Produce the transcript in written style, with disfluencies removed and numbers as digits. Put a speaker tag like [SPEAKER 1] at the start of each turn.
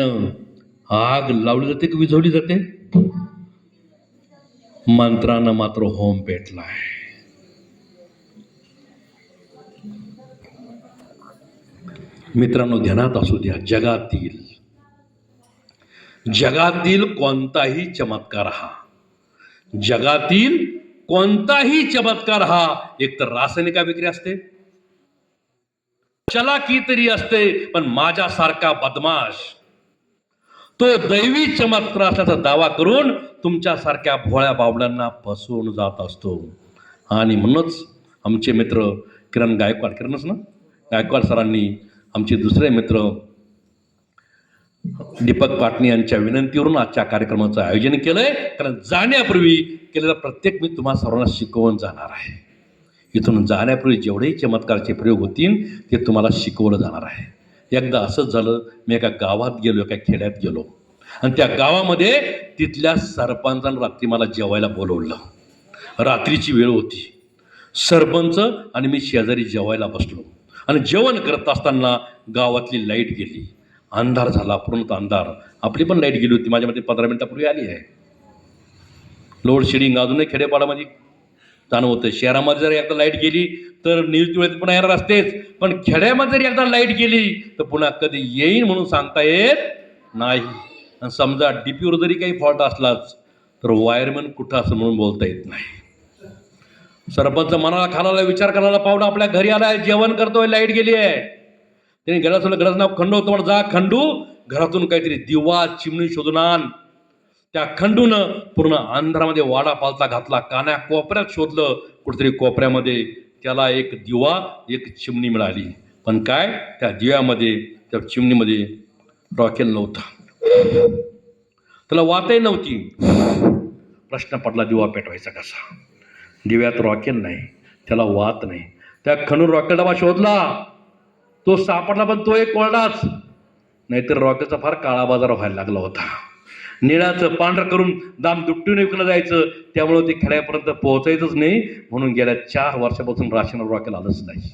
[SPEAKER 1] आग लावली जाते की विझवली जाते? मंत्रानं मात्र होम पेटलाय. मित्रांनो, ध्यानात असू द्या, जगातील कोणताही चमत्कार हा एक तर रासायनिक अभिक्रिया असते, चलाकी तरी असते, पण माझ्यासारखा बदमाश तो दैवी चमत्कार असल्याचा दावा करून तुमच्यासारख्या भोळ्या बावड्यांना फसवून जात असतो. आणि म्हणूनच आमचे मित्र किरणच ना, गायकवाड सरांनी आमचे दुसरे मित्र दीपक पाटणी यांच्या विनंतीवरून आजच्या कार्यक्रमाचं आयोजन केलंय. कारण जाण्यापूर्वी केलेला प्रत्येक मी तुम्हा सर्वांना शिकवून जाणार आहे. इथून जाण्यापूर्वी जेवढेही चमत्कारचे प्रयोग होतील ते तुम्हाला शिकवलं जाणार आहे. एकदा असंच झालं, मी एका गावात गेलो, एका खेड्यात गेलो आणि त्या गावामध्ये तिथल्या सरपंचानं रात्री मला जेवायला बोलवलं. रात्रीची वेळ होती. सरपंच आणि मी शेजारी जेवायला बसलो आणि जेवण करत असताना गावातली लाईट गेली. अंधार झाला, पूर्ण अंधार. आपली पण लाईट गेली होती, माझ्या मते 15 मिनिटापूर्वी आली आहे. लोड शेडिंग अजूनही खेडेपाड्यामध्ये जाणवतं. शहरामध्ये जर एकदा लाईट गेली तर न्यूज वेळेत पुन्हा येणार असतेच, पण खेड्यामध्ये जर एकदा लाईट गेली तर पुन्हा कधी येईल म्हणून सांगता येत नाही. आणि समजा डीपीवर जरी काही फॉल्ट असलाच तर वायरमॅन कुठं असं म्हणून बोलता येत नाही. सरपंच मनाला खानाला विचार करायला पाहुणा आपल्या घरी आलाय, जेवण करतोय, लाईट गेली आहे. त्याने घराचं नाव खंडू होतं, जा खंडू घरातून काहीतरी दिवा चिमणी शोधून आण. त्या खंडूनं पूर्ण अंधारामध्ये वाडा पालता घातला, कान्या कोपऱ्यात शोधलं, कुठेतरी कोपऱ्यामध्ये त्याला एक दिवा एक चिमणी मिळाली. पण काय, त्या दिव्यामध्ये त्या चिमणीमध्ये रॉकेल नव्हता, त्याला वातही नव्हती. प्रश्न पडला, दिवा पेटवायचा कसा? दिव्यात रॉकेल नाही, त्याला वात नाही. त्या खंडून रॉकेल डबा शोधला, तो सापडला, पण तो एक कोरडाच. नाहीतर रॉकेलचा फार काळा बाजार व्हायला लागला होता. निळाचं पांढरं करून दाम दुपटीने विकलं जायचं, त्यामुळे ते खेड्यापर्यंत पोहोचायचंच नाही. म्हणून गेल्या 4 वर्षापासून राशन रॉकेल आलंच नाही.